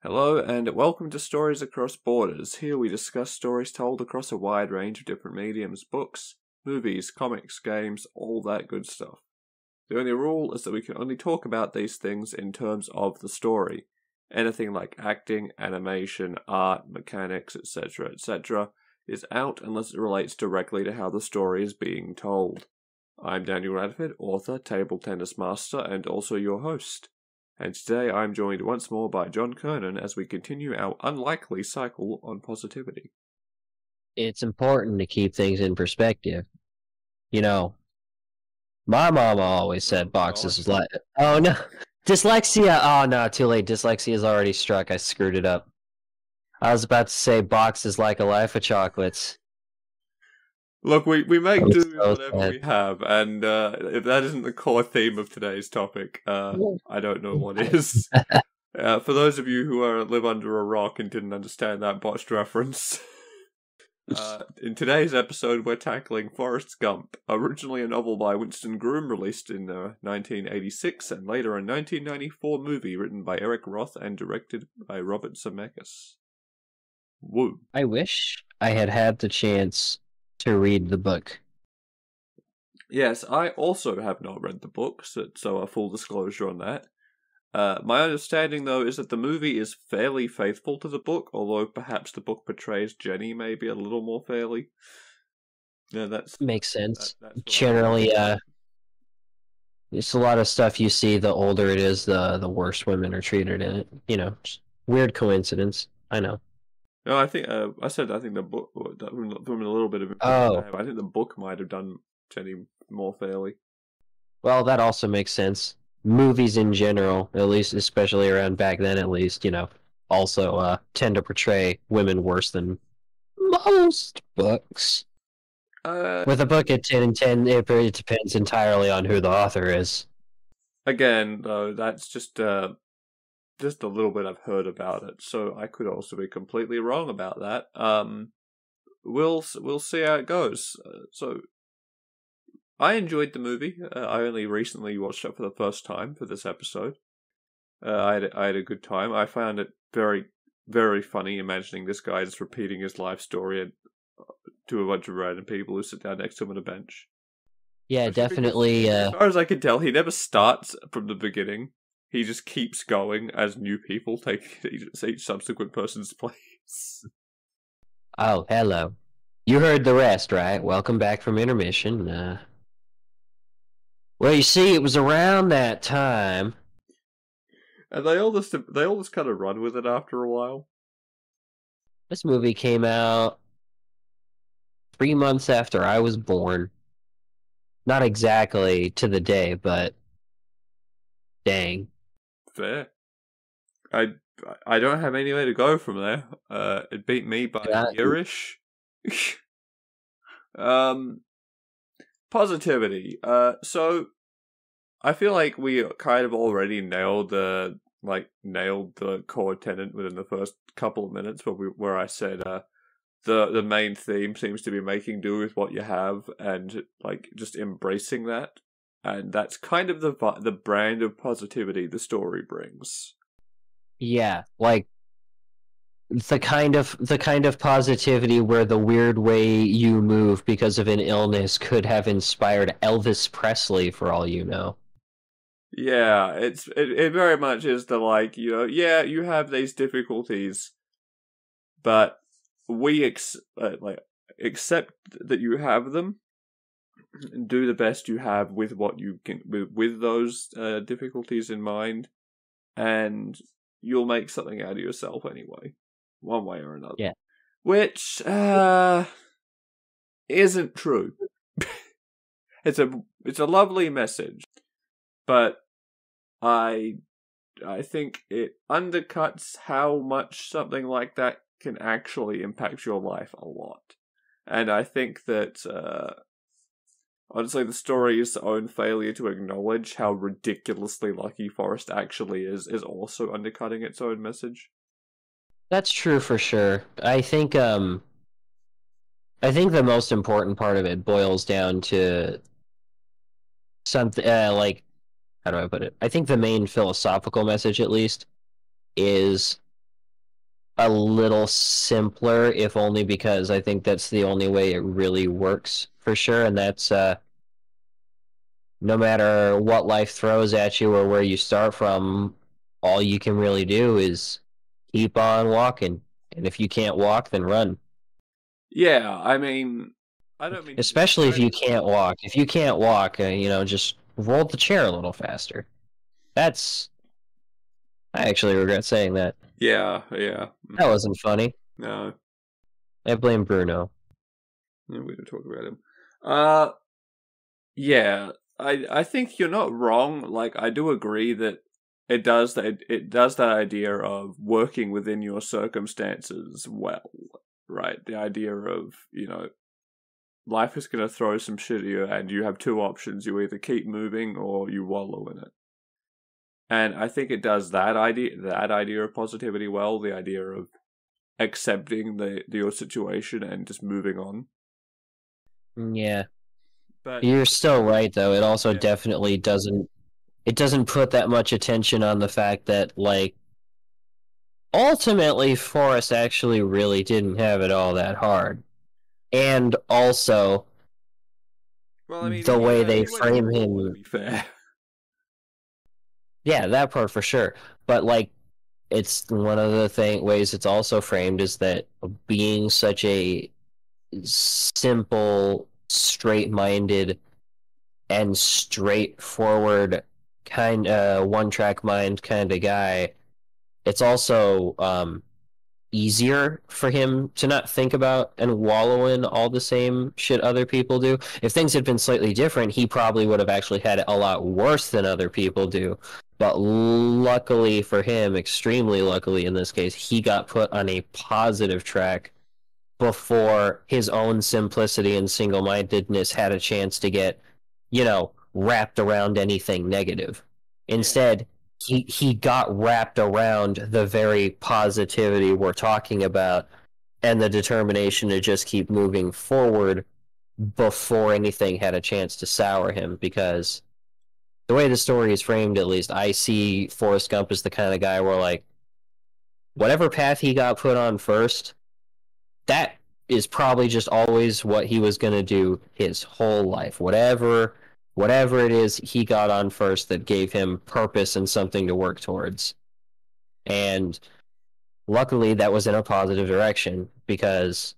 Hello and welcome to Stories Across Borders. Here we discuss stories told across a wide range of different mediums, books, movies, comics, games, all that good stuff. The only rule is that we can only talk about these things in terms of the story. Anything like acting, animation, art, mechanics, etc., is out unless it relates directly to how the story is being told. I'm Daniel Radford, author, table tennis master, and also your host. And today I'm joined once more by John Kernan as we continue our unlikely cycle on positivity. It's important to keep things in perspective. You know, my mama always said boxes is like, oh no, dyslexia. Oh no, too late. Dyslexia is already struck. I screwed it up. I was about to say box is like a life of chocolates. Look, we make do with So whatever sad. we have, and if that isn't the core theme of today's topic, I don't know what is. For those of you who live under a rock and didn't understand that botched reference, in today's episode we're tackling Forrest Gump, originally a novel by Winston Groom released in 1986 and later a 1994 movie written by Eric Roth and directed by Robert Zemeckis. Woo. I wish I had had the chance to read the book. Yes, I also have not read the book, so a full disclosure on that. My understanding, though, is that the movie is fairly faithful to the book, although perhaps the book portrays Jenny maybe a little more fairly. Yeah, Makes sense. that's Generally, it's a lot of stuff you see. The older it is, the worse women are treated in it. You know, just weird coincidence. I know. No, I think I think the book from a little bit of Oh, I think the book might have done Jenny more fairly. well, that also makes sense. Movies in general, at least, especially around back then, at least, also tend to portray women worse than most books. With a book at 10 and 10, it depends entirely on who the author is. Again, though, that's just a little bit I've heard about it, so I could also be completely wrong about that. We'll see how it goes. So I enjoyed the movie. I only recently watched it for the first time for this episode. I had a good time. I found it very, very funny imagining this guy just repeating his life story to a bunch of random people who sit down next to him on a bench. Yeah, Especially because, definitely. as far as I can tell, he never starts from the beginning. He just keeps going as new people take each subsequent person's place. Oh, hello. You heard the rest, right? Welcome back from intermission. Well, you see, it was around that time. And they all just kind of run with it after a while. This movie came out 3 months after I was born. Not exactly to the day, but dang. Fair. I don't have any way to go from there. It beat me by a yearish. Positivity. So I feel like we kind of already nailed the core tenet within the first couple of minutes, where I said the main theme seems to be making do with what you have and like just embracing that, and that's kind of the brand of positivity the story brings. Yeah, like the kind of positivity where the weird way you move because of an illness could have inspired Elvis Presley, for all you know. Yeah, it very much is the yeah, you have these difficulties, but we accept that you have them and do the best you have with what you can with those difficulties in mind, and you'll make something out of yourself anyway, one way or another. Yeah. Which isn't true. It's a lovely message, but I think it undercuts how much something like that can actually impact your life a lot. And I think that honestly, the story's own failure to acknowledge how ridiculously lucky Forrest actually is also undercutting its own message. That's true for sure. I think the most important part of it boils down to something how do I put it? I think the main philosophical message, at least, is a little simpler, if only because I think that's the only way it really works for sure, and that's no matter what life throws at you or where you start from, all you can really do is keep on walking. And if you can't walk, then run. Yeah, I mean, I don't mean to Especially if you discredit. can't walk. If you can't walk, just roll the chair a little faster. That's. I actually regret saying that. Yeah, yeah. That wasn't funny. No, I blame Bruno. yeah, we don't talk about him. Uh, yeah, I think you're not wrong. Like, I do agree that it does that idea of working within your circumstances well, right? The idea of, life is going to throw some shit at you, and you have two options: you either keep moving or you wallow in it. And I think it does that idea of positivity well, the idea of accepting your situation and just moving on. Yeah. But You're still right though. It also yeah, definitely doesn't put that much attention on the fact that like ultimately Forrest actually really didn't have it all that hard. And also well, I mean, the he way uh, they he went to frame war, to him, be fair. yeah, that part for sure. But like it's one of the ways it's also framed is that being such a simple, straight-minded and straightforward kind one-track mind kind of guy, it's also easier for him to not think about and wallow in all the same shit other people do. If things had been slightly different, he probably would have actually had it a lot worse than other people do. But luckily for him, extremely luckily in this case, he got put on a positive track before his own simplicity and single-mindedness had a chance to get, wrapped around anything negative. Yeah, Instead, he got wrapped around the very positivity we're talking about and the determination to just keep moving forward before anything had a chance to sour him because the way the story is framed, at least, I see Forrest Gump as the kind of guy where, like, whatever path he got put on first, that is probably just always what he was going to do his whole life. Whatever it is he got on first that gave him purpose and something to work towards. And luckily that was in a positive direction because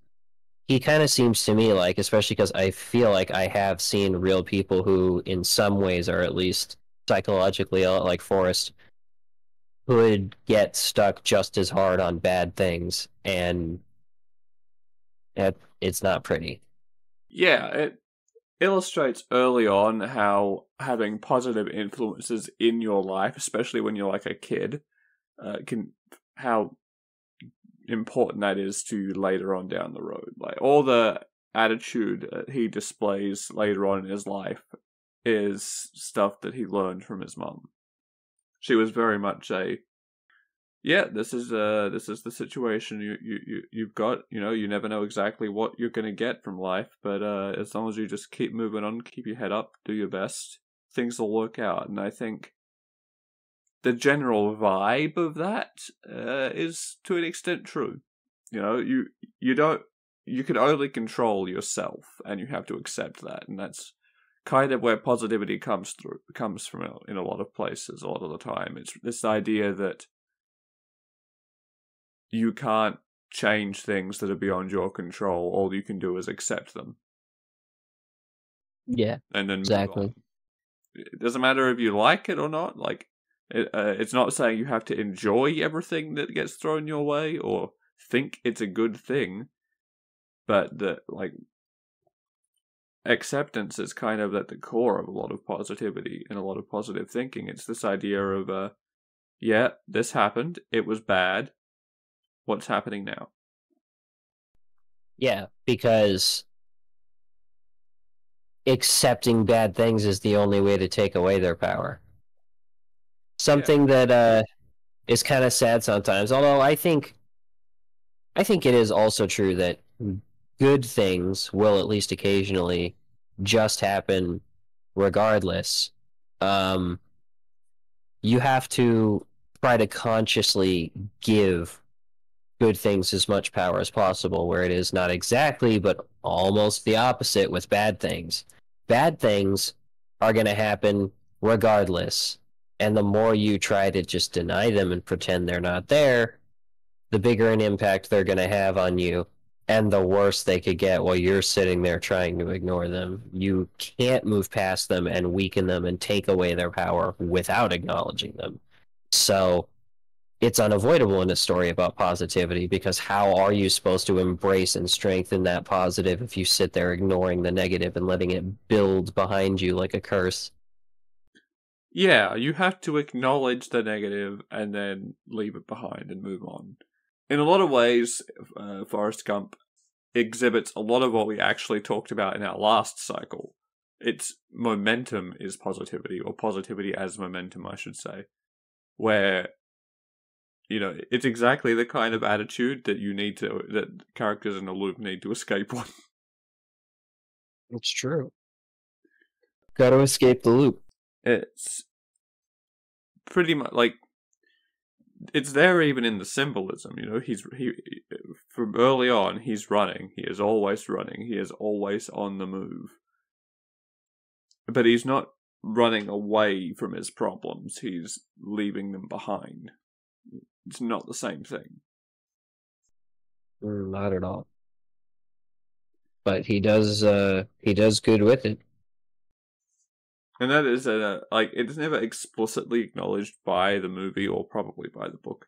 he kind of seems to me like, especially because I feel like I have seen real people who in some ways are at least psychologically like Forrest would get stuck just as hard on bad things and it's not pretty. yeah. It illustrates early on how having positive influences in your life, especially when you're like a kid, can how important that is to you later on down the road. Like all the attitude he displays later on in his life is stuff that he learned from his mum. She was very much a yeah, this is the situation you've got. You never know exactly what you're gonna get from life, but as long as you just keep moving on, keep your head up, do your best, things will work out. And I think the general vibe of that is to an extent true. You don't you can only control yourself, and you have to accept that, and that's kind of where positivity comes from in a lot of places. A lot of the time, it's this idea that you can't change things that are beyond your control. All you can do is accept them Yeah, and then move exactly. on. It doesn't matter if you like it or not. Like, it's not saying you have to enjoy everything that gets thrown your way or think it's a good thing, but acceptance is kind of at the core of a lot of positivity and a lot of positive thinking. It's this idea of, yeah, this happened. It was bad. What's happening now? Yeah, because accepting bad things is the only way to take away their power. Yeah. Something that is kind of sad sometimes. Although I think it is also true that good things will at least occasionally just happen regardless. Um, you have to try to consciously give good things as much power as possible, where it is not exactly, but almost the opposite with bad things. Bad things are going to happen regardless. And the more you try to just deny them and pretend they're not there, the bigger an impact they're going to have on you and the worse they could get while you're sitting there trying to ignore them. You can't move past them and weaken them and take away their power without acknowledging them. So it's unavoidable in a story about positivity, because how are you supposed to embrace and strengthen that positive if you sit there ignoring the negative and letting it build behind you like a curse? Yeah, you have to acknowledge the negative and then leave it behind and move on. In a lot of ways, Forrest Gump exhibits a lot of what we actually talked about in our last cycle. Its momentum is positivity, or positivity as momentum, I should say. Where, it's exactly the kind of attitude that characters in a loop need to escape one. It's true. Got to escape the loop. It's pretty much like, it's there even in the symbolism, he from early on, he's running. He is always running. He is always on the move. But he's not running away from his problems. He's leaving them behind. It's not the same thing. Not at all. But he does good with it. And that is it's never explicitly acknowledged by the movie, or probably by the book,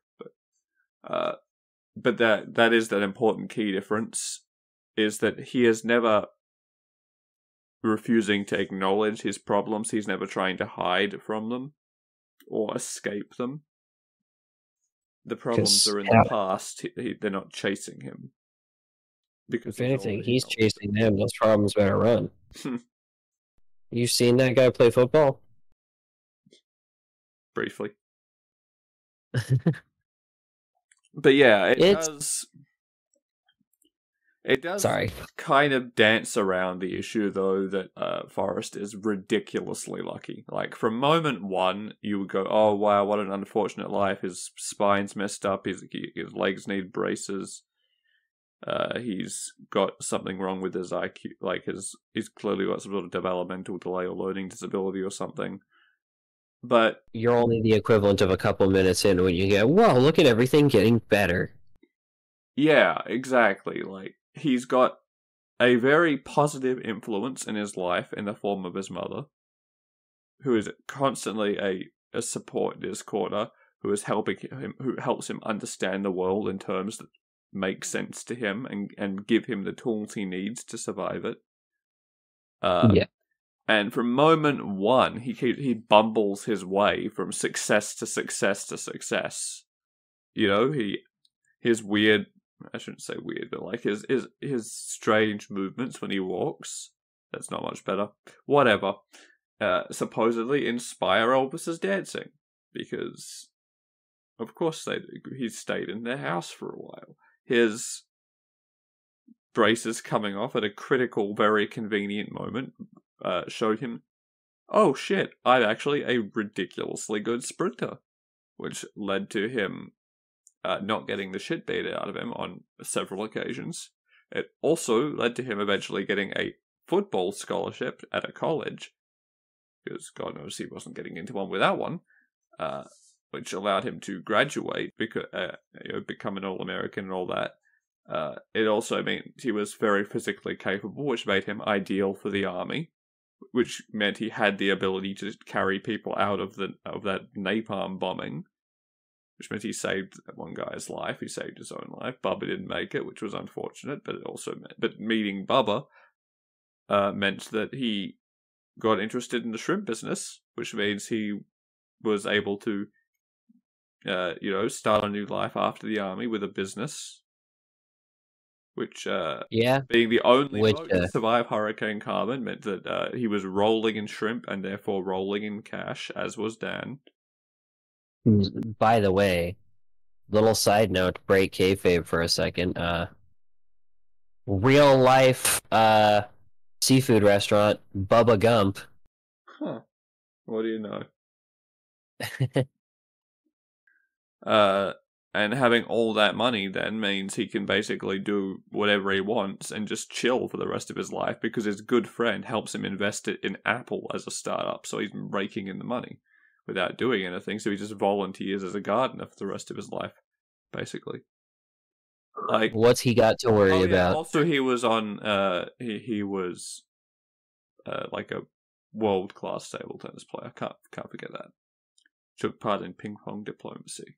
but that is that important key difference, is that he is never refusing to acknowledge his problems. He's never trying to hide from them or escape them. The problems are in the past. They're not chasing him. Because if anything, he's chasing them. Those problems better run. You seen that guy play football? Briefly. But yeah, it does Sorry. kind of dance around the issue, though, that Forrest is ridiculously lucky. Like, from moment one, you would go, oh, wow, what an unfortunate life. His spine's messed up, his legs need braces. He's got something wrong with his IQ, like he's clearly got some sort of developmental delay or learning disability or something. But you're only the equivalent of a couple minutes in when you get, whoa, look at everything getting better. Yeah, exactly. Like, he's got a very positive influence in his life in the form of his mother, who is constantly a support discorder, who is helping him, who helps him understand the world in terms that make sense to him and give him the tools he needs to survive it. Yeah. And from moment one, he bumbles his way from success to success to success. His weird, I shouldn't say weird, but like his strange movements when he walks. That's not much better. Whatever. Supposedly inspire Elvis's dancing, because of course he stayed in their house for a while. His braces coming off at a critical, very convenient moment showed him, oh shit, I'm actually a ridiculously good sprinter, which led to him not getting the shit beat out of him on several occasions. It also led to him eventually getting a football scholarship at a college, because God knows he wasn't getting into one without one, which allowed him to graduate, become an All-American and all that. It also meant he was very physically capable, which made him ideal for the army, which meant he had the ability to carry people out of that napalm bombing, which meant he saved one guy's life. He saved his own life. Bubba didn't make it, which was unfortunate, but meeting Bubba meant that he got interested in the shrimp business, which means he was able to start a new life after the army with a business, which being the only boat to survive Hurricane Carmen meant that he was rolling in shrimp and therefore rolling in cash, as was Dan. By the way, little side note, break kayfabe for a second. Real life seafood restaurant, Bubba Gump. Huh. What do you know? And having all that money then means he can basically do whatever he wants and just chill for the rest of his life because his good friend helps him invest it in Apple as a startup. So he's raking in the money without doing anything. So he just volunteers as a gardener for the rest of his life, basically. Like, what's he got to worry about? Also, he was on. He was like a world-class table tennis player. Can't forget that. Took part in ping pong diplomacy,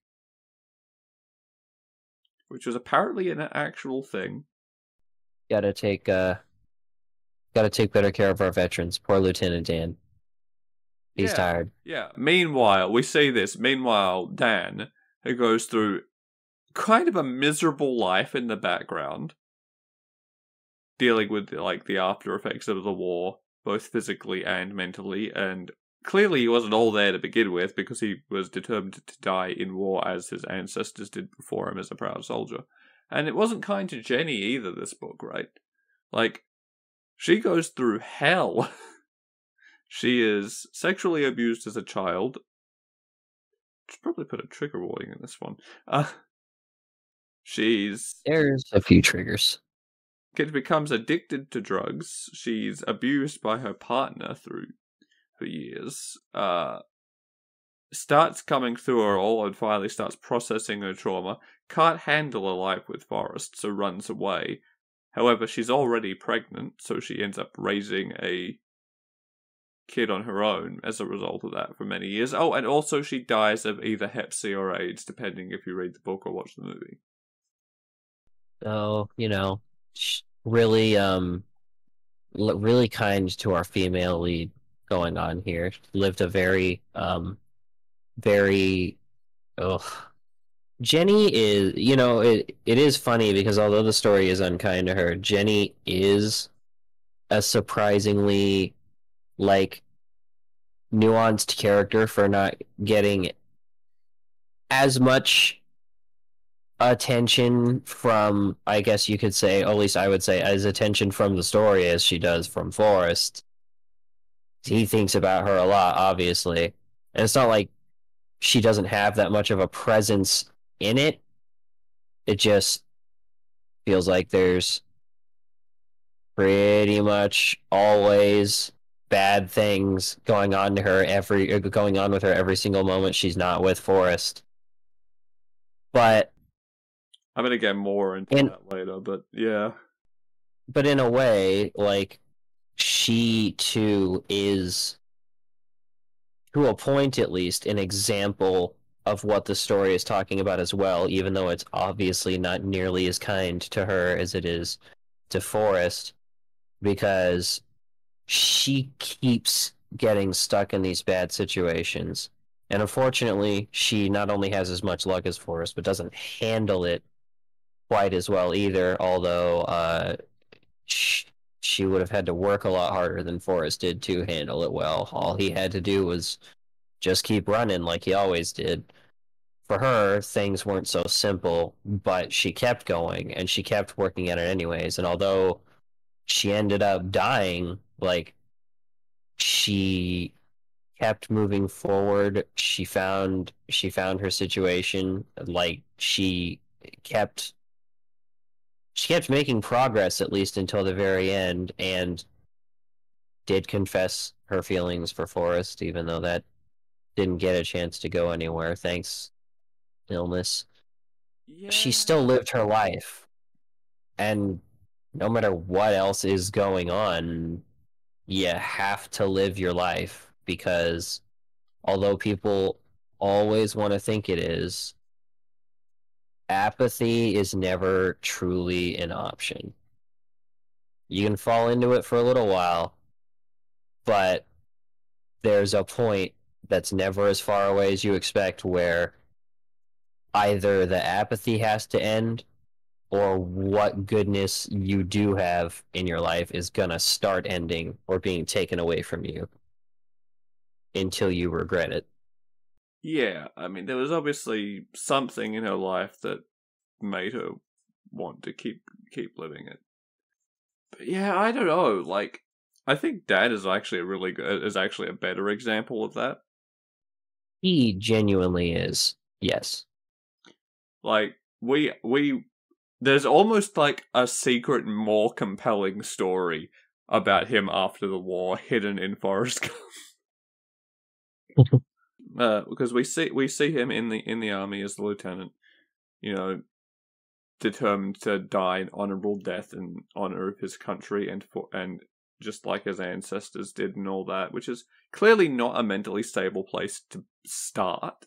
which was apparently an actual thing. Gotta take better care of our veterans. Poor Lieutenant Dan. He's tired. Yeah. Meanwhile, we see this. Meanwhile, Dan, who goes through kind of a miserable life in the background, dealing with like the after effects of the war, both physically and mentally, and clearly he wasn't all there to begin with because he was determined to die in war as his ancestors did before him as a proud soldier. And it wasn't kind to Jenny either, this book, right? Like, she goes through hell. She is sexually abused as a child. Should probably put a trigger warning in this one. There's a few triggers. Kid becomes addicted to drugs. She's abused by her partner for years. Starts coming through her all and finally starts processing her trauma. Can't handle a life with Forrest, so runs away. However, she's already pregnant, so she ends up raising a kid on her own as a result of that for many years. Oh, and also she dies of either Hep C or AIDS, depending if you read the book or watch the movie. So, really, really kind to our female lead going on here. Lived a very, very, ugh. Jenny is, it is funny because although the story is unkind to her, Jenny is a surprisingly, like, nuanced character for not getting as much attention from, I guess you could say, or at least I would say, as attention from the story as she does from Forrest. He thinks about her a lot, obviously. And it's not like she doesn't have that much of a presence in it. It just feels like there's pretty much always bad things going on with her every single moment she's not with Forrest. But I'm gonna get more into that later, but yeah. But in a way, like, she too is, to a point at least, an example of what the story is talking about as well, even though it's obviously not nearly as kind to her as it is to Forrest, because she keeps getting stuck in these bad situations. And unfortunately, she not only has as much luck as Forrest, but doesn't handle it quite as well either, although she would have had to work a lot harder than Forrest did to handle it well. All he had to do was just keep running like he always did. For her, things weren't so simple, but she kept going, and she kept working at it anyways. And although she ended up dying, like, she kept moving forward. She found her situation. Like, kept she kept making progress, at least until the very end, and did confess her feelings for Forrest, even though that didn't get a chance to go anywhere thanks illness. Yeah. She still lived her life, and no matter what else is going on, you have to live your life, because although people always want to think it is, apathy is never truly an option. You can fall into it for a little while, but there's a point that's never as far away as you expect where either the apathy has to end or what goodness you do have in your life is gonna start ending or being taken away from you until you regret it. Yeah, I mean, there was obviously something in her life that made her want to keep living it. But yeah, I don't know. Like, I think Dad is actually a better example of that. He genuinely is, yes. Like we there's almost like a secret, more compelling story about him after the war hidden in Forrest Gump. Because we see him in the army as the lieutenant, you know, determined to die an honorable death in honor of his country and just like his ancestors did and all that, which is clearly not a mentally stable place to start.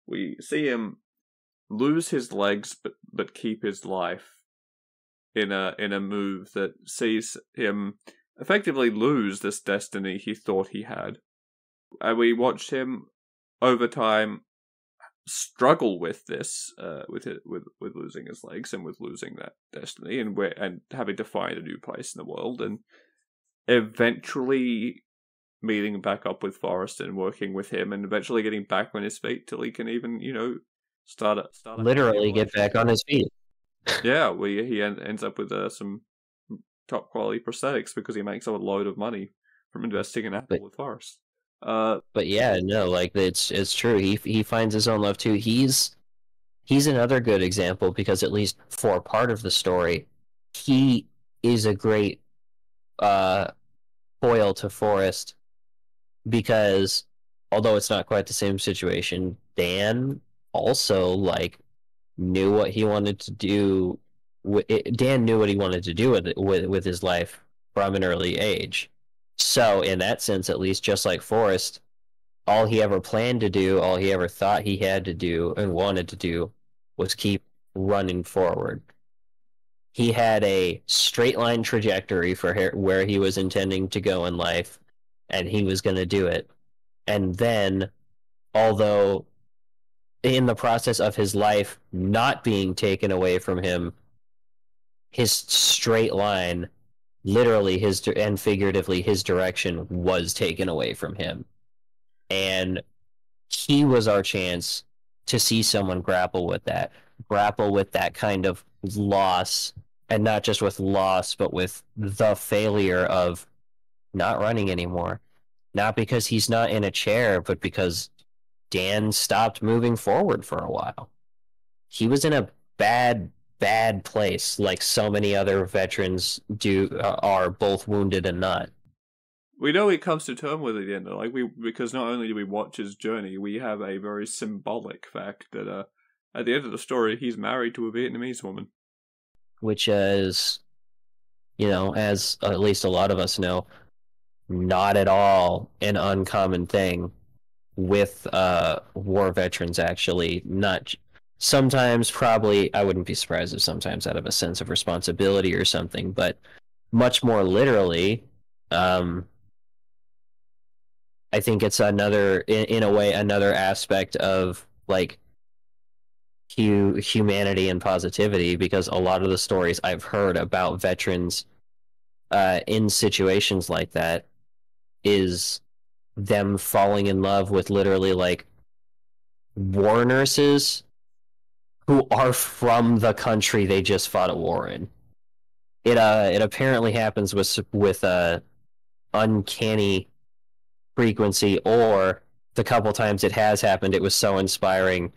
We see him lose his legs but keep his life in a move that sees him effectively lose this destiny he thought he had. And we watched him over time struggle with this, with losing his legs and with losing that destiny, and having to find a new place in the world, and eventually meeting back up with Forrest and working with him, and eventually getting back on his feet till he can even, start a Literally get back on his feet. Yeah, he ends up with some top quality prosthetics because he makes a load of money from investing in Apple with Forrest. But yeah, no, like it's true. He finds his own love too. He's another good example because at least for part of the story, he is a great foil to Forrest because although it's not quite the same situation, Dan also like knew what he wanted to do. Dan knew what he wanted to do with his life from an early age. So in that sense, at least, just like Forrest, all he ever planned to do, all he ever thought he had to do and wanted to do, was keep running forward. He had a straight line trajectory for where he was intending to go in life, and he was going to do it. And then, although in the process of his life not being taken away from him, his straight line, literally and figuratively, his direction was taken away from him. And he was our chance to see someone grapple with that kind of loss, and not just with loss, but with the failure of not running anymore. Not because he's not in a chair, but because Dan stopped moving forward for a while. He was in a bad place, like so many other veterans are both wounded and not. We know he comes to terms with it at the end, because not only do we watch his journey, we have a very symbolic fact that at the end of the story, he's married to a Vietnamese woman, which is, as at least a lot of us know, not at all an uncommon thing with war veterans. Actually, not sometimes. Probably, I wouldn't be surprised if sometimes out of a sense of responsibility or something, but much more literally. I think it's in a way, another aspect of like humanity and positivity, because a lot of the stories I've heard about veterans in situations like that is them falling in love with literally like war nurses who are from the country they just fought a war in. It apparently happens with uncanny frequency, or the couple times it has happened, it was so inspiring.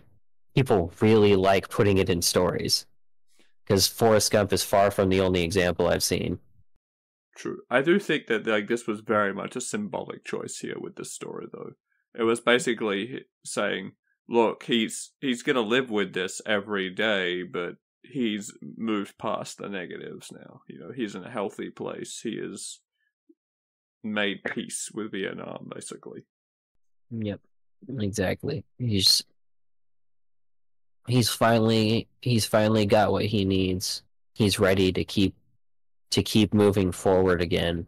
People really like putting it in stories, because Forrest Gump is far from the only example I've seen. True. I do think that this was very much a symbolic choice here with this story, though. It was basically saying, look, he's going to live with this every day, but he's moved past the negatives now. He's in a healthy place. He has made peace with Vietnam, basically. Yep, exactly. He's finally got what he needs. He's ready to keep moving forward again.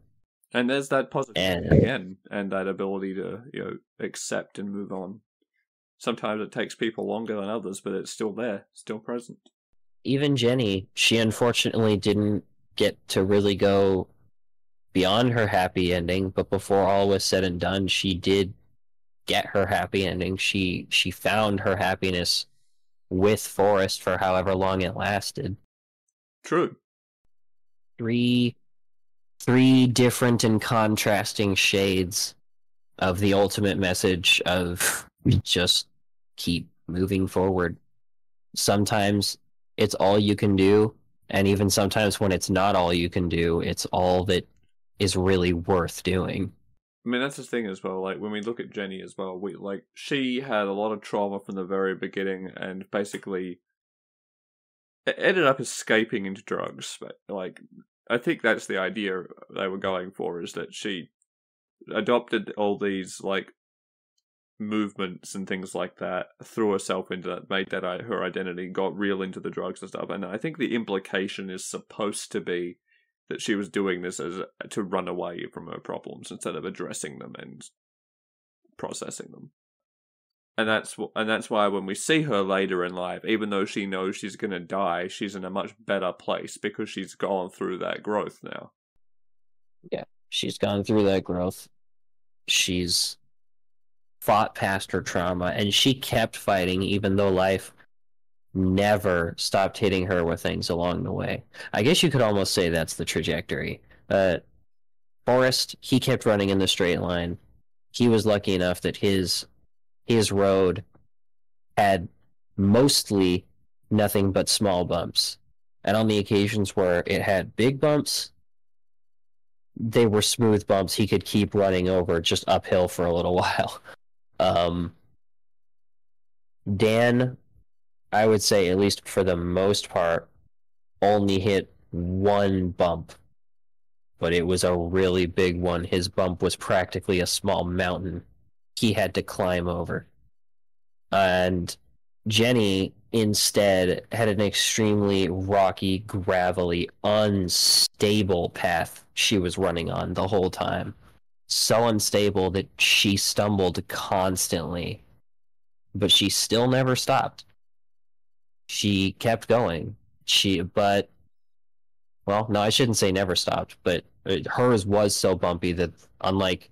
And there's that positivity again, and that ability to accept and move on. Sometimes it takes people longer than others, but it's still there, still present. Even Jenny, she unfortunately didn't get to really go beyond her happy ending, but before all was said and done, she did get her happy ending. She found her happiness with Forrest for however long it lasted. True. Three different and contrasting shades of the ultimate message of just keep moving forward. sometimes it's all you can do, and even sometimes when it's not all you can do, it's all that is really worth doing. I mean, that's the thing as well. Like when we look at Jenny as well, we like she had a lot of trauma from the very beginning, and basically ended up escaping into drugs. But like, I think that's the idea they were going for, is that she adopted all these like movements and things like that, threw herself into that, made that her identity, got real into the drugs and stuff. And I think the implication is supposed to be that she was doing this as to run away from her problems instead of addressing them and processing them. And that's why when we see her later in life, even though she knows she's going to die, she's in a much better place because she's gone through that growth now. Yeah, she's gone through that growth. She's fought past her trauma, and she kept fighting even though life never stopped hitting her with things along the way. I guess you could almost say that's the trajectory. Forrest, he kept running in the straight line. He was lucky enough that his road had mostly nothing but small bumps. And on the occasions where it had big bumps, they were smooth bumps he could keep running over just uphill for a little while. Dan, I would say, at least for the most part, only hit one bump, but it was a really big one. His bump was practically a small mountain he had to climb over. And Jenny instead had an extremely rocky, gravelly, unstable path she was running on the whole time. So unstable that she stumbled constantly, but she still never stopped. She kept going. Well, no, I shouldn't say never stopped, but hers was so bumpy that, unlike,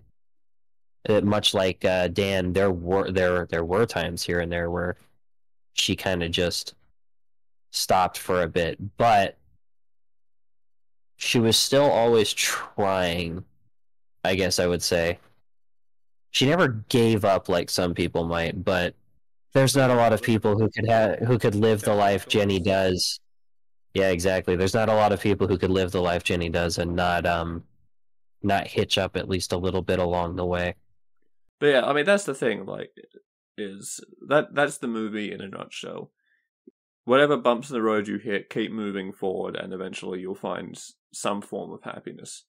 much like Dan, there were times here and there where she kind of just stopped for a bit, but she was still always trying, I guess I would say. She never gave up like some people might, but there's not a lot of people who could live the life Jenny does. Yeah, exactly. There's not a lot of people who could live the life Jenny does and not hitch up at least a little bit along the way. But yeah, I mean that's the thing. Like, is that's the movie in a nutshell. Whatever bumps in the road you hit, keep moving forward, and eventually you'll find some form of happiness.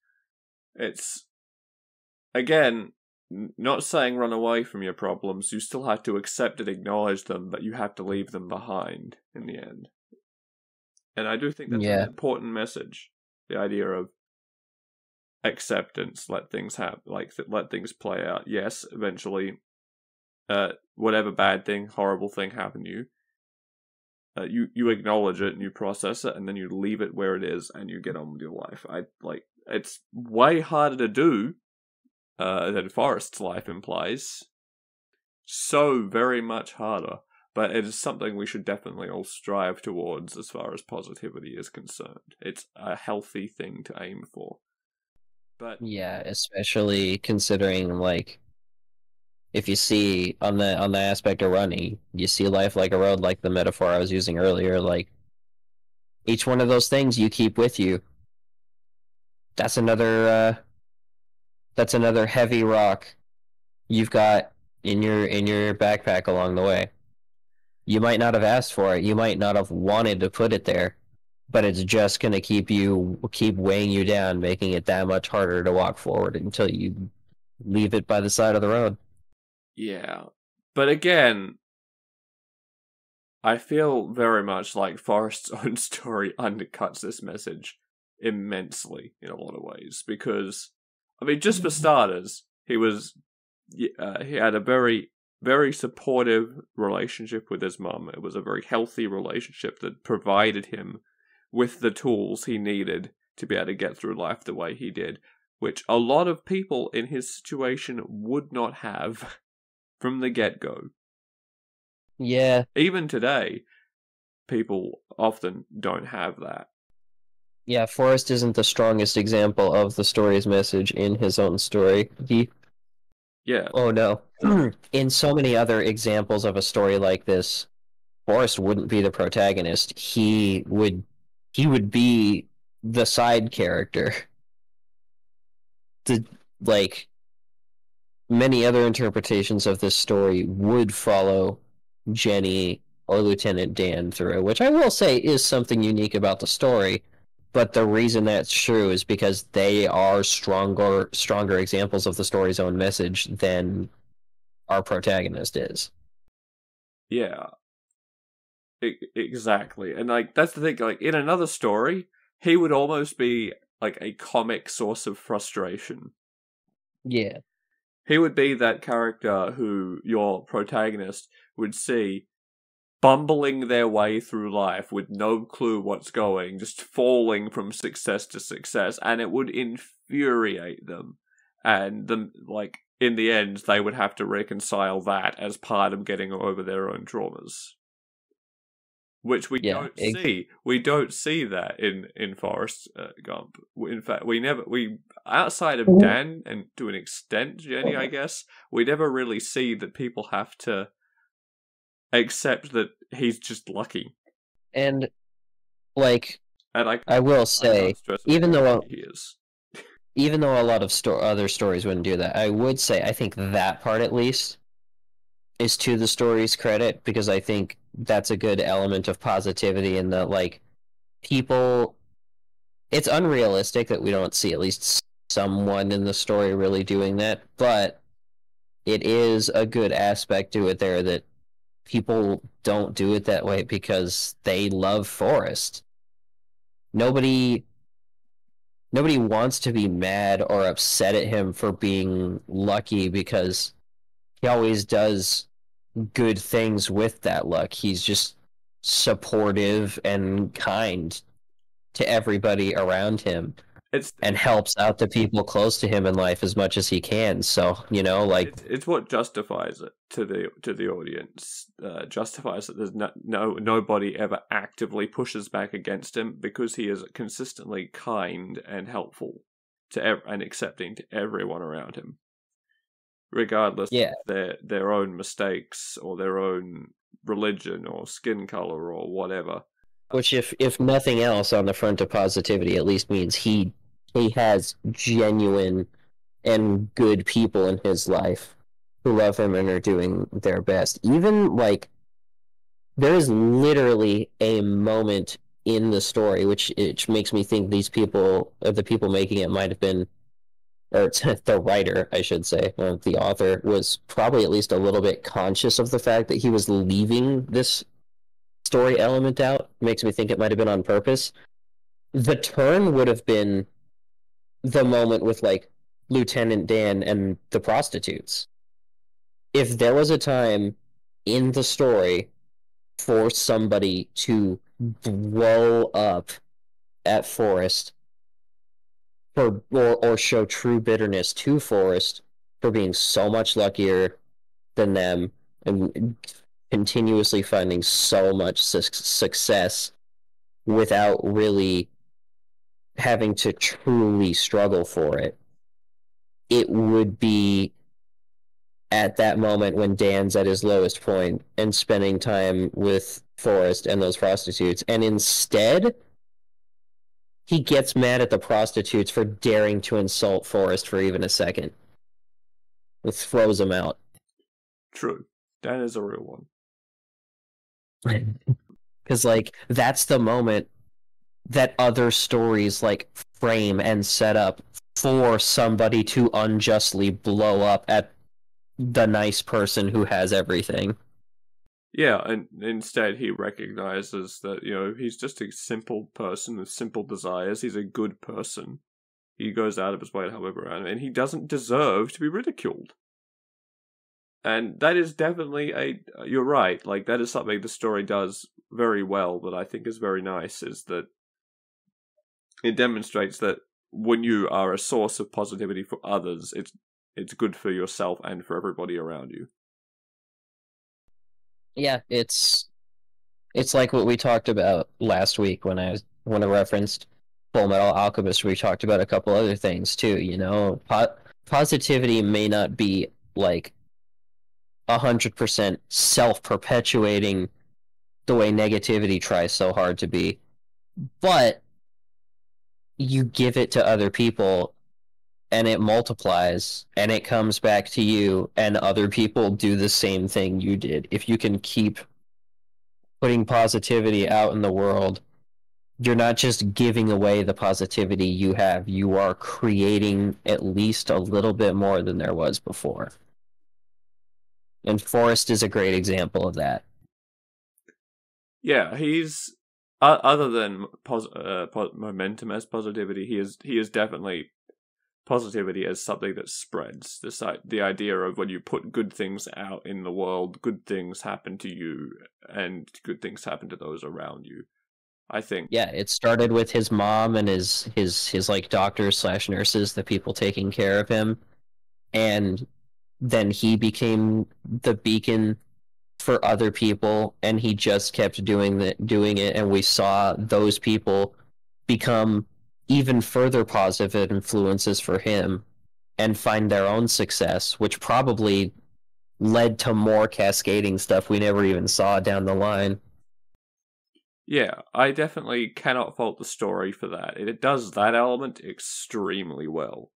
It's, again, not saying run away from your problems. You still have to accept and acknowledge them, but you have to leave them behind in the end. And I do think that's an important message. The idea of acceptance, let things happen, like let things play out. Yes, eventually, whatever bad thing, horrible thing happened to you, you acknowledge it and you process it, and then you leave it where it is and you get on with your life. It's way harder to do than Forrest's life implies. So very much harder, but it is something we should definitely all strive towards as far as positivity is concerned. It's a healthy thing to aim for. But yeah, especially considering, like, if you see on the aspect of running, you see life like a road, like the metaphor I was using earlier. Like, each one of those things you keep with you. That's another heavy rock you've got in your backpack along the way. You might not have asked for it. You might not have wanted to put it there, but it's just gonna keep weighing you down, making it that much harder to walk forward until you leave it by the side of the road. yeah, but again, I feel very much like Forrest's own story undercuts this message immensely in a lot of ways, because, I mean, just for starters, he had a very, very supportive relationship with his mum. It was a very healthy relationship that provided him with the tools he needed to be able to get through life the way he did, which a lot of people in his situation would not have from the get-go. Yeah. Even today, people often don't have that. Yeah, Forrest isn't the strongest example of the story's message in his own story. Yeah. Oh no. In so many other examples of a story like this, Forrest wouldn't be the protagonist. He would be the side character. The like many other interpretations of this story would follow Jenny or Lieutenant Dan through, which I will say is something unique about the story. But the reason that's true is because they are stronger examples of the story's own message than our protagonist is. Yeah, exactly. And like that's the thing. Like in another story, he would almost be like a comic source of frustration. Yeah. He would be that character who your protagonist would see bumbling their way through life with no clue what's going, just falling from success to success, and it would infuriate them. And then, like, in the end, they would have to reconcile that as part of getting over their own traumas. Which we don't see. We don't see that in Forrest Gump. In fact, we outside of Dan and to an extent Jenny, I guess, we never really see that people have to accept that he's just lucky. And like, and I will say, even though he is, even though a lot of other stories wouldn't do that, I would say I think that part at least is to the story's credit, because I think that's a good element of positivity in that, like, people, it's unrealistic that we don't see at least someone in the story really doing that, but it is a good aspect to it there that people don't do it that way because they love Forrest. Nobody wants to be mad or upset at him for being lucky, because he always does good things with that luck. He's just supportive and kind to everybody around him, and helps out the people close to him in life as much as he can. So, you know, like, it's what justifies it to the audience. Justifies that there's nobody ever actively pushes back against him, because he is consistently kind and helpful to and accepting to everyone around him, regardless of their own mistakes or their own religion or skin color or whatever. Which, if nothing else, on the front of positivity, at least means he has genuine and good people in his life who love him and are doing their best. Even, like, there is literally a moment in the story which makes me think these people, the people making it, might have been, or the writer, I should say, the author, was probably at least a little bit conscious of the fact that he was leaving this story element out. Makes me think it might have been on purpose. The turn would have been the moment with, like, Lieutenant Dan and the prostitutes. If there was a time in the story for somebody to blow up at Forrest or show true bitterness to Forrest for being so much luckier than them and continuously finding so much success without really having to truly struggle for it, it would be at that moment when Dan's at his lowest point and spending time with Forrest and those prostitutes. And instead, he gets mad at the prostitutes for daring to insult Forrest for even a second. It throws him out. True. Dan is a real one. Because, like, that's the moment that other stories, like, frame and set up for somebody to unjustly blow up at the nice person who has everything. Yeah, and instead he recognizes that, you know, he's just a simple person with simple desires. He's a good person. He goes out of his way to help everyone, and he doesn't deserve to be ridiculed. And that is definitely you're right, like, that is something the story does very well that I think is very nice, is that it demonstrates that when you are a source of positivity for others, it's good for yourself and for everybody around you. Yeah, it's like what we talked about last week when I referenced Full Metal Alchemist. We talked about a couple other things too. You know, positivity may not be like 100% self-perpetuating the way negativity tries so hard to be. But you give it to other people and it multiplies and it comes back to you and other people do the same thing you did. If you can keep putting positivity out in the world, you're not just giving away the positivity you have, you are creating at least a little bit more than there was before. And Forrest is a great example of that. Yeah, he's other than momentum as positivity, he is definitely positivity as something that spreads. The idea of when you put good things out in the world, good things happen to you, and good things happen to those around you. I think. Yeah, it started with his mom and his like doctors slash nurses, the people taking care of him, and then he became the beacon for other people, and he just kept doing it, and we saw those people become even further positive influences for him and find their own success, which probably led to more cascading stuff we never even saw down the line. Yeah, I definitely cannot fault the story for that. It does that element extremely well.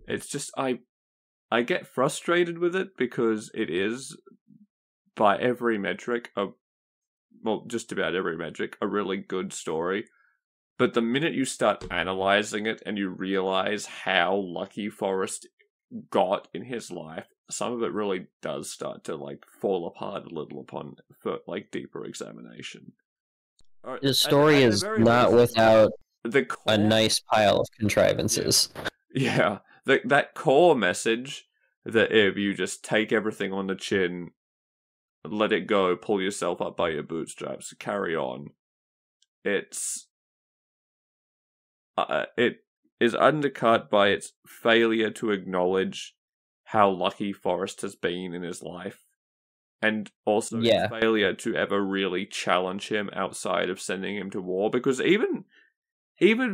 It's just I get frustrated with it because it is, by every metric, just about every metric, a really good story. But the minute you start analyzing it and you realize how lucky Forrest got in his life, some of it really does start to like fall apart a little upon for like deeper examination. The story At the is very not least, without the core, a nice pile of contrivances. yeah, that core message that if you just take everything on the chin, let it go, pull yourself up by your bootstraps, carry on. It is undercut by its failure to acknowledge how lucky Forrest has been in his life, and also its failure to ever really challenge him outside of sending him to war. Because even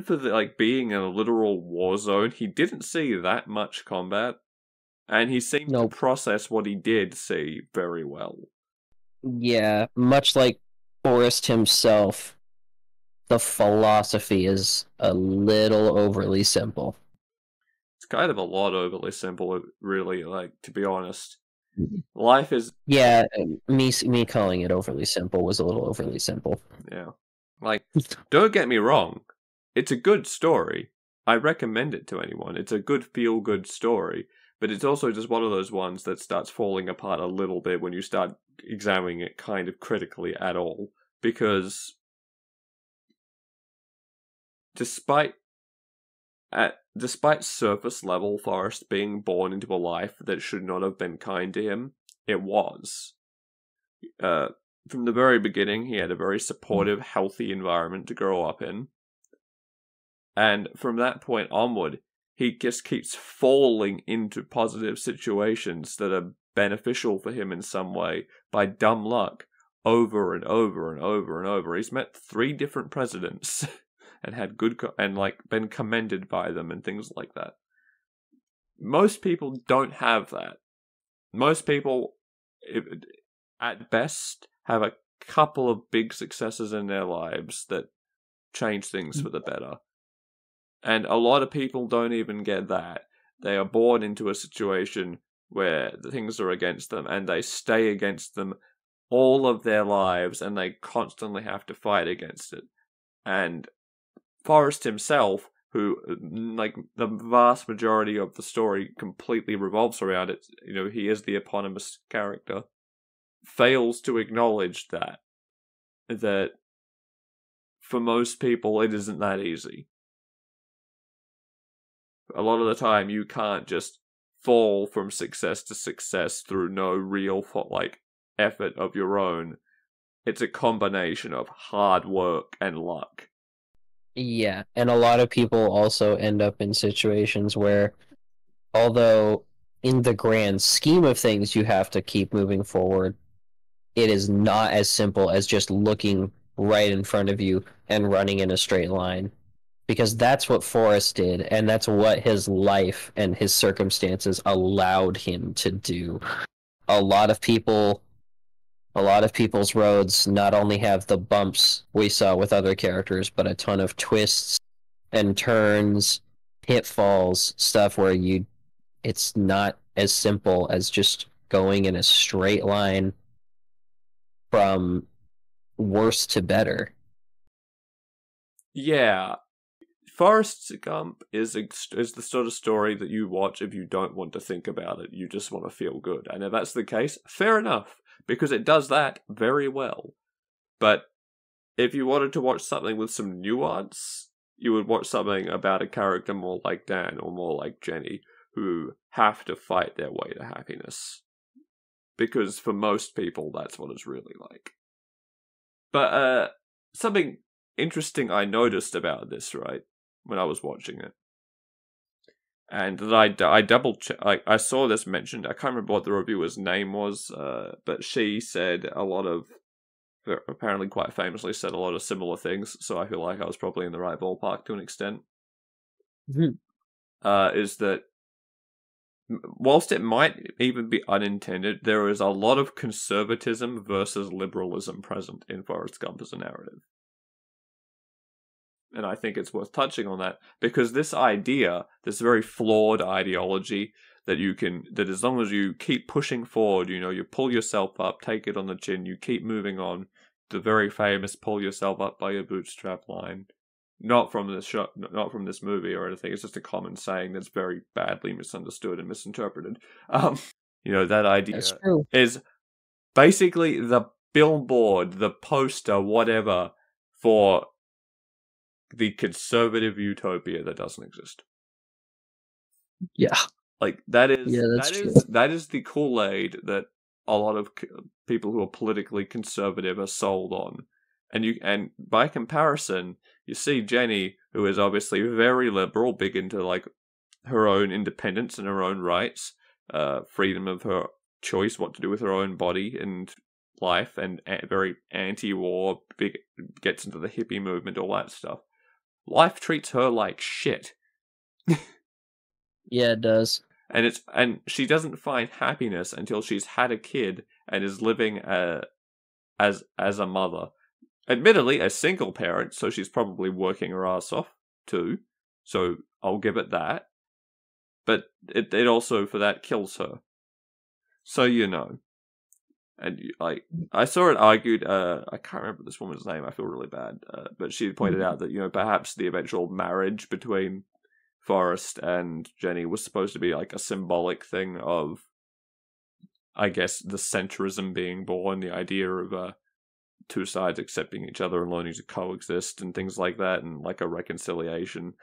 for being in a literal war zone, he didn't see that much combat, and he seemed to process what he did see very well. Yeah, much like Forrest himself, the philosophy is a little overly simple. It's kind of a lot overly simple, really, to be honest. Life is... Yeah, me calling it overly simple was a little overly simple. Yeah. Don't get me wrong. It's a good story. I recommend it to anyone. It's a good feel-good story. But it's also just one of those ones that starts falling apart a little bit when you start examining it kind of critically at all. Because despite surface level Forrest being born into a life that should not have been kind to him, it was. From the very beginning, he had a very supportive, healthy environment to grow up in. And from that point onward, he just keeps falling into positive situations that are beneficial for him in some way by dumb luck over and over and over and over. He's met 3 different presidents and had good been commended by them and things like that. Most people don't have that. Most people, at best, have a couple of big successes in their lives that change things for the better. And a lot of people don't even get that. They are born into a situation where things are against them, and they stay against them all of their lives, and they constantly have to fight against it. And Forrest himself, who, the vast majority of the story completely revolves around it, he is the eponymous character, fails to acknowledge that for most people it isn't that easy. A lot of the time, you can't just fall from success to success through no real effort of your own. It's a combination of hard work and luck. Yeah, and a lot of people also end up in situations where, although in the grand scheme of things you have to keep moving forward, it is not as simple as just looking right in front of you and running in a straight line. Because that's what Forrest did, and that's what his life and his circumstances allowed him to do. A lot of people A lot of people's roads not only have the bumps we saw with other characters, but a ton of twists and turns, pitfalls, stuff where it's not as simple as just going in a straight line from worse to better. Yeah, Forrest Gump is the sort of story that you watch if you don't want to think about it. You just want to feel good. And if that's the case, fair enough, because it does that very well. But if you wanted to watch something with some nuance, you would watch something about a character more like Dan or more like Jenny, who have to fight their way to happiness. Because for most people, that's what it's really like. But something interesting I noticed about this, right, when I was watching it, and that I double check. I saw this mentioned. I can't remember what the reviewer's name was, but she said a lot of, apparently quite famously said a lot of similar things. So I feel like I was probably in the right ballpark to an extent. Is that whilst it might even be unintended, there is a lot of conservatism versus liberalism present in Forrest Gump as a narrative. And I think it's worth touching on that, because this idea, this very flawed ideology that as long as you keep pushing forward, you pull yourself up, take it on the chin, you keep moving on, the very famous pull yourself up by your bootstrap line. Not from this show, not from this movie or anything. It's just a common saying that's very badly misunderstood and misinterpreted. That idea is basically the billboard, the poster, whatever, for the conservative utopia that doesn't exist. Yeah, like that is that is the Kool-Aid that a lot of people who are politically conservative are sold on, and by comparison, you see Jenny, who is obviously very liberal, big into like her own independence and her own rights, freedom of her choice, what to do with her own body and life, and very anti-war, gets into the hippie movement, all that stuff. Life treats her like shit. Yeah, it does. And she doesn't find happiness until she's had a kid and is living as a mother. Admittedly, a single parent, so she's probably working her ass off too. So I'll give it that. But it also, for that, kills her. So And I saw it argued, I can't remember this woman's name, I feel really bad, but she pointed out that, perhaps the eventual marriage between Forrest and Jenny was supposed to be like a symbolic thing of, I guess, the centrism being born, the idea of two sides accepting each other and learning to coexist and things like that, and like a reconciliation.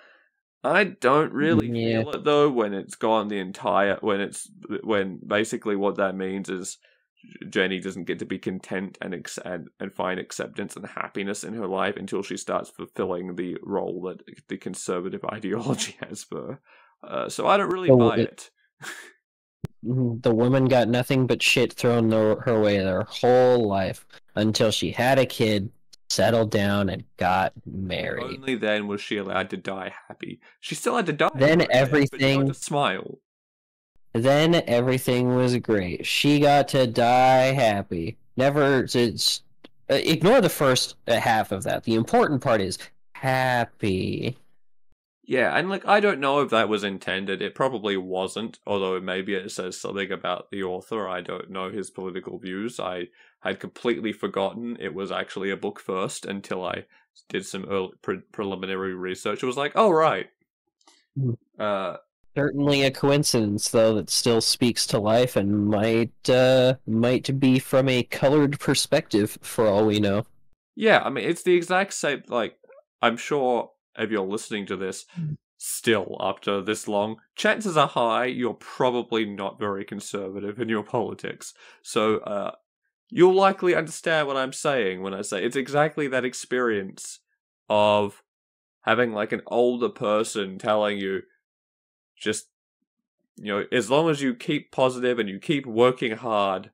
I don't really feel it though when it's gone when basically what that means is Jenny doesn't get to be content and find acceptance and happiness in her life until she starts fulfilling the role that the conservative ideology has for her. So I don't really buy it. The woman got nothing but shit thrown her way their whole life until she had a kid, settled down, and got married. Only then was she allowed to die happy. She still had to die. Then everything. But she got to smile. Then everything was great. She got to die happy. Never. Ignore the first half of that. The important part is happy. Yeah, and I don't know if that was intended. It probably wasn't, although maybe it says something about the author. I don't know his political views. I had completely forgotten it was actually a book first until I did some early preliminary research. It was like, oh, right. Certainly a coincidence, though, that still speaks to life and might be from a colored perspective, for all we know. Yeah, I mean, it's the exact same, I'm sure if you're listening to this still after this long, chances are high you're probably not very conservative in your politics. So, you'll likely understand what I'm saying when I say it's exactly that experience of having an older person telling you, just, as long as you keep positive and you keep working hard,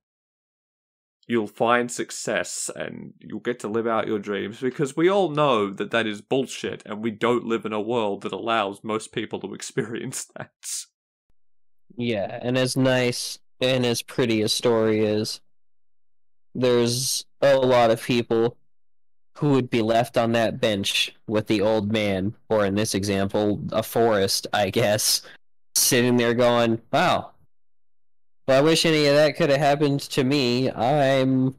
you'll find success and you'll get to live out your dreams, because we all know that is bullshit and we don't live in a world that allows most people to experience that. Yeah, and as nice and as pretty a story is, there's a lot of people who would be left on that bench with the old man, or in this example, a Forrest, I guess, sitting there going, "Wow, well, I wish any of that could have happened to me. I'm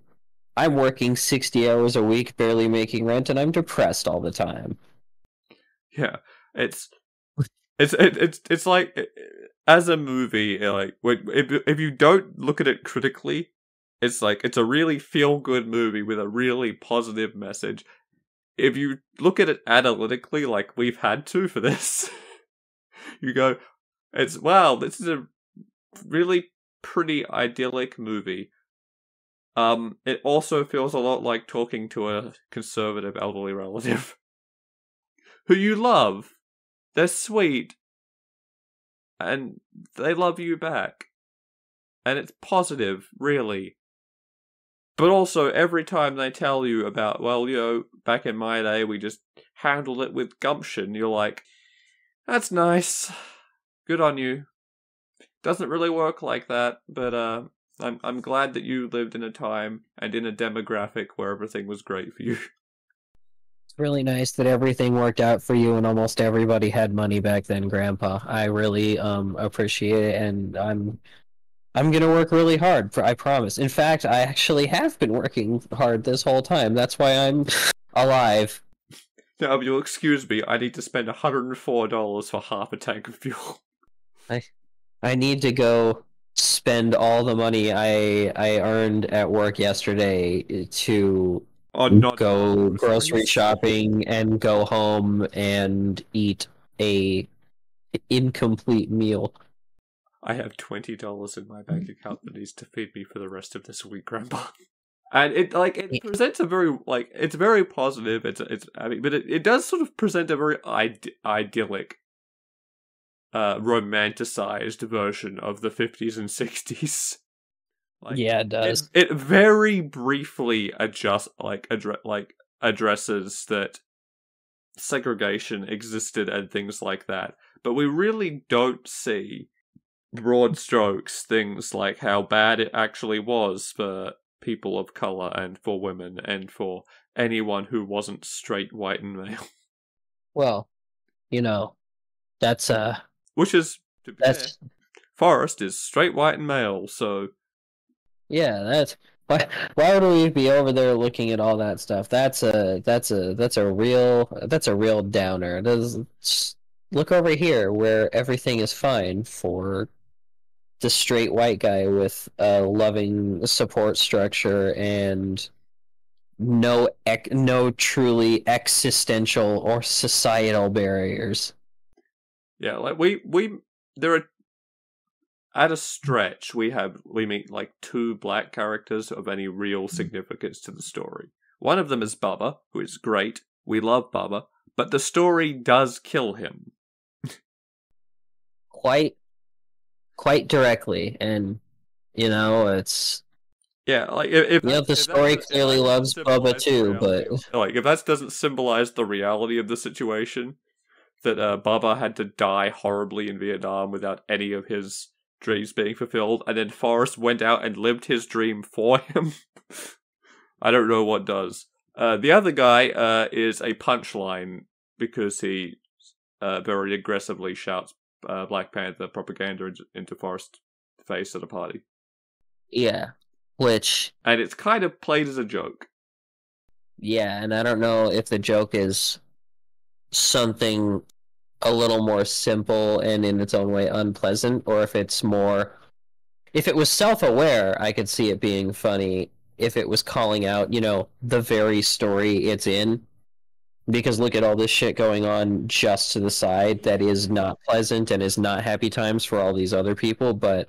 working 60 hours a week, barely making rent, and I'm depressed all the time." Yeah, it's it's like as a movie, like if you don't look at it critically, it's like it's a really feel good movie with a really positive message. If you look at it analytically, like we've had to for this, you go, it's wow, this is a really pretty idyllic movie. It also feels a lot like talking to a conservative elderly relative who you love. They're sweet, and they love you back. And it's positive, really. But also, every time they tell you about, well, back in my day, we just handled it with gumption, you're like, that's nice. Good on you. Doesn't really work like that, but I'm glad that you lived in a time and in a demographic where everything was great for you. It's really nice that everything worked out for you and almost everybody had money back then, Grandpa. I really appreciate it, and I'm gonna work really hard. I promise. In fact, I actually have been working hard this whole time. That's why I'm alive. Now, if you'll excuse me, I need to spend $104 for half a tank of fuel. I need to go spend all the money I earned at work yesterday to Not go grocery groceries. shopping and go home and eat a incomplete meal. I have $20 in my bank account that needs to feed me for the rest of this week, Grandpa. And it presents a very it's very positive. But it does sort of present a very idyllic, romanticized version of the 50s and 60s. Yeah, it does. It very briefly addresses that segregation existed and things like that, but we really don't see broad strokes things like how bad it actually was for people of color and for women and for anyone who wasn't straight white and male. Well, that's Which is, to be fair, that's Forrest is straight white and male, so yeah, that's why would we be over there looking at all that stuff? That's a real downer. Just look over here where everything is fine for the straight white guy with a loving support structure and no truly existential or societal barriers. yeah, like we there are at a stretch we meet like two black characters of any real significance to the story. One of them is Bubba, who is great. We love Bubba, but the story does kill him. Quite directly, and it's Yeah, like if the story clearly loves Bubba too, but like if that doesn't symbolize the reality of the situation, that Bubba had to die horribly in Vietnam without any of his dreams being fulfilled, and then Forrest went out and lived his dream for him. I don't know what does. The other guy is a punchline because he very aggressively shouts Black Panther propaganda into Forrest's face at a party. yeah, which And it's kind of played as a joke. yeah, and I don't know if the joke is something a little more simple and in its own way unpleasant, or if it's more. If it was self-aware, I could see it being funny. If it was calling out, the very story it's in, because look at all this shit going on just to the side that is not pleasant and is not happy times for all these other people, but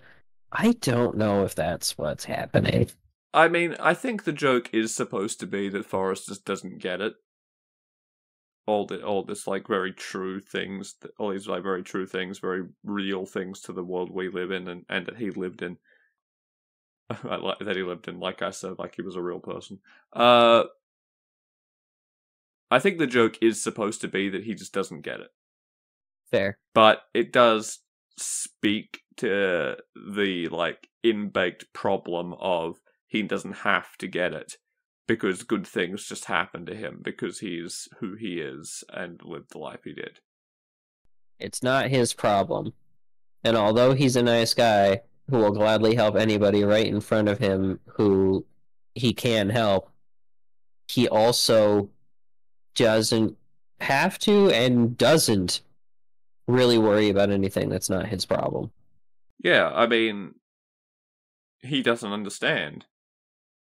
I don't know if that's what's happening. I mean, I think the joke is supposed to be that Forrest just doesn't get it. All this like very true things, all these like very true things, very real things to the world we live in, and that he lived in. That he lived in, like I said, like he was a real person. I think the joke is supposed to be that he just doesn't get it. Fair. But it does speak to the like in-baked problem of he doesn't have to get it because good things just happen to him because he's who he is and lived the life he did. It's not his problem. And although he's a nice guy who will gladly help anybody right in front of him who he can help, he also doesn't have to and doesn't really worry about anything that's not his problem. Yeah, I mean, he doesn't understand.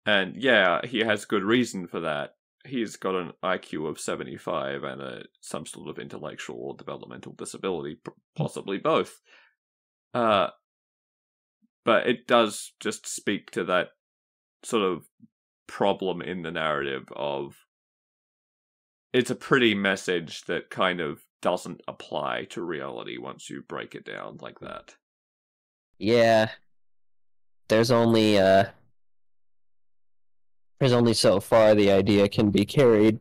And yeah, he has good reason for that. He's got an IQ of 75 and some sort of intellectual or developmental disability, possibly both. But it does just speak to that sort of problem in the narrative of it's a pretty message that kind of doesn't apply to reality once you break it down like that. Yeah, there's only so far the idea can be carried,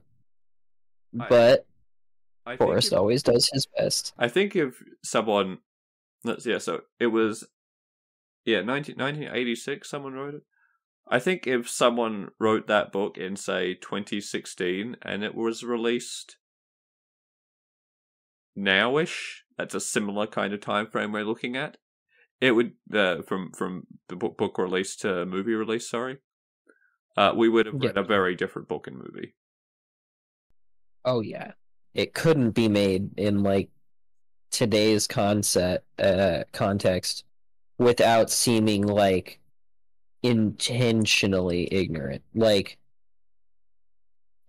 but I think Forrest always does his best. I think if someone, so it was, 1986 someone wrote it. I think if someone wrote that book in, say, 2016 and it was released nowish, that's a similar kind of time frame we're looking at. It would, from the book release to movie release, sorry, we would have read a very different book and movie. Oh yeah, it couldn't be made in like today's context without seeming like intentionally ignorant. Like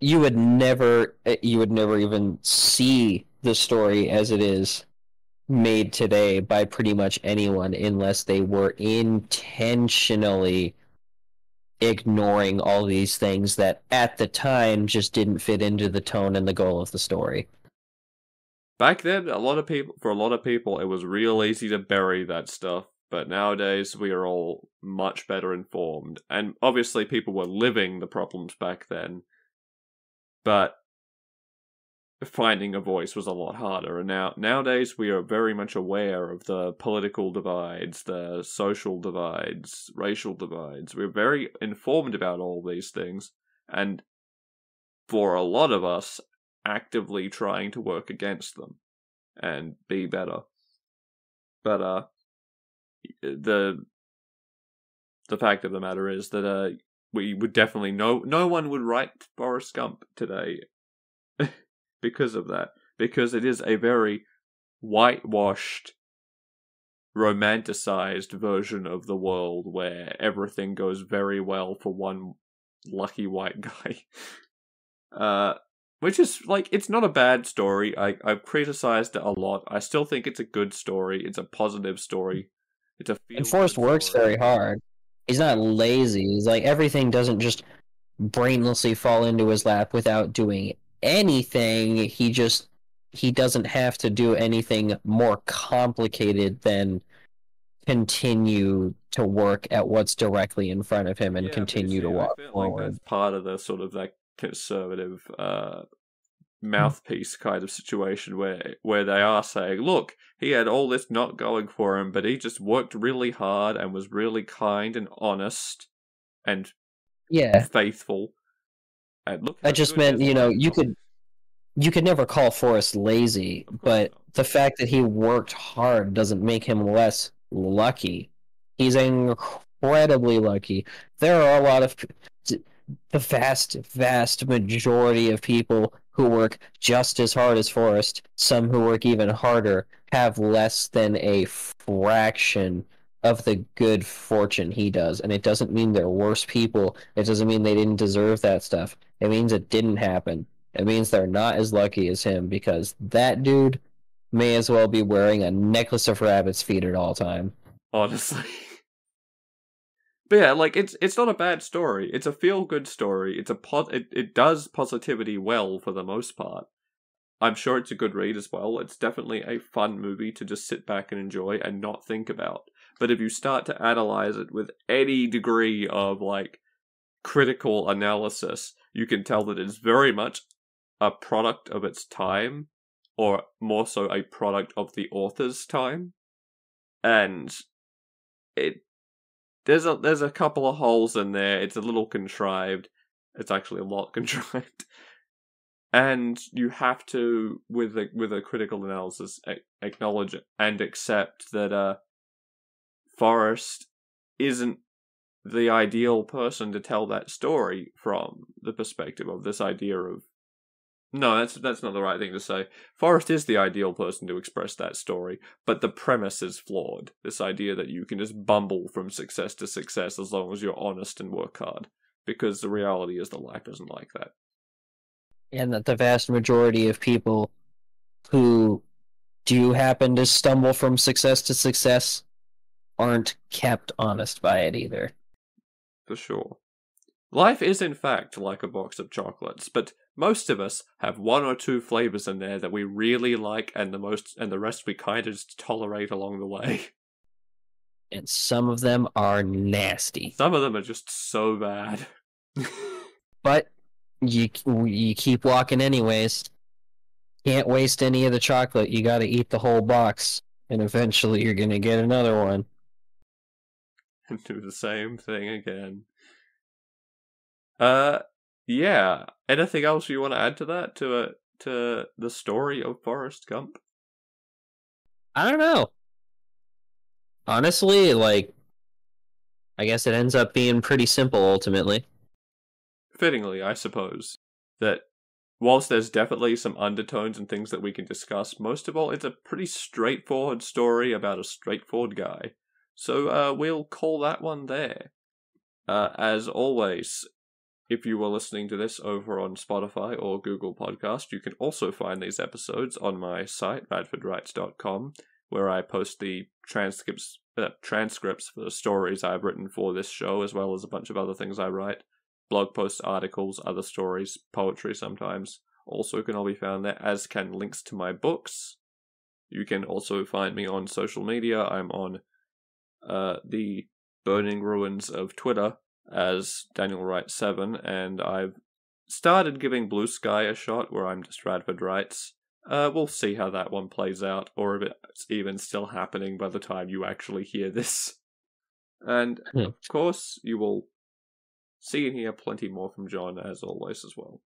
you would never even see the story as it is made today by pretty much anyone unless they were intentionally ignoring all these things that at the time just didn't fit into the tone and the goal of the story. Back then, for a lot of people, it was real easy to bury that stuff. But nowadays, we are all much better informed. And obviously, people were living the problems back then. But finding a voice was a lot harder. And nowadays, we are very much aware of the political divides, the social divides, racial divides. We're very informed about all these things. And for a lot of us, actively trying to work against them and be better. But the fact of the matter is that we would definitely no one would write Forrest Gump today because of that, because it is a very whitewashed, romanticized version of the world where everything goes very well for one lucky white guy. Which is, like, it's not a bad story. I've criticized it a lot. I still think it's a good story. It's a positive story. It's a And Forrest works very hard. He's not lazy. He's like, everything doesn't just brainlessly fall into his lap without doing anything. He doesn't have to do anything more complicated than continue to work at what's directly in front of him and continue to walk forward. Like that's part of the sort of that conservative mouthpiece kind of situation where they are saying, look, he had all this not going for him, but he just worked really hard and was really kind and honest and faithful. And look, I just meant, you could never call Forrest lazy, but the fact that he worked hard doesn't make him less lucky. He's incredibly lucky. There are a lot of the vast majority of people who work just as hard as Forrest, some who work even harder, have less than a fraction of the good fortune he does. And it doesn't mean they're worse people. It doesn't mean they didn't deserve that stuff. It means it didn't happen. It means they're not as lucky as him, because that dude may as well be wearing a necklace of rabbit's feet at all time. Honestly. But yeah, like, it's not a bad story. It's a feel-good story. It does positivity well for the most part. I'm sure it's a good read as well. It's definitely a fun movie to just sit back and enjoy and not think about. But if you start to analyze it with any degree of, like, critical analysis, you can tell that it's very much a product of its time, or more so a product of the author's time. And it there's a couple of holes in there. It's a little contrived. It's actually a lot contrived. And you have to, with a critical analysis, acknowledge and accept that Forrest isn't the ideal person to tell that story from the perspective of this idea of. No, that's not the right thing to say. Forrest is the ideal person to express that story, but the premise is flawed. This idea that you can just bumble from success to success as long as you're honest and work hard, because the reality is that life isn't like that. And that the vast majority of people who do happen to stumble from success to success aren't kept honest by it either. For sure. Life is in fact like a box of chocolates, but most of us have one or two flavors in there that we really like, and the rest we kind of just tolerate along the way. And some of them are nasty. Some of them are just so bad. But you keep walking anyways. Can't waste any of the chocolate. You got to eat the whole box, and eventually you're gonna get another one. And do the same thing again. Yeah. Anything else you want to add to that? To the story of Forrest Gump? I don't know. Honestly, like, I guess it ends up being pretty simple ultimately. Fittingly, I suppose, that whilst there's definitely some undertones and things that we can discuss, most of all, it's a pretty straightforward story about a straightforward guy. So we'll call that one there. As always, if you were listening to this over on Spotify or Google Podcast, you can also find these episodes on my site, radfordwrites.com, where I post the transcripts for the stories I've written for this show, as well as a bunch of other things I write. Blog posts, articles, other stories, poetry sometimes. Also can all be found there, as can links to my books. You can also find me on social media. I'm on the Burning Ruins of Twitter as Daniel Wright 7, and I've started giving Blue Sky a shot where I'm just Radford Writes. We'll see how that one plays out, or if it's even still happening by the time you actually hear this. And, of course, you will see and hear plenty more from John, as always, as well.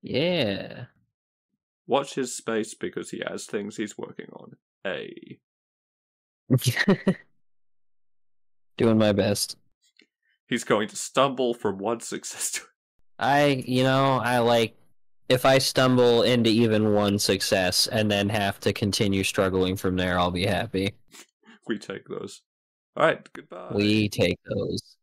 Yeah. Watch his space, because he has things he's working on. Doing my best. He's going to stumble from one success to I like, if I stumble into even one success and then have to continue struggling from there, I'll be happy. We take those. Alright, goodbye. We take those.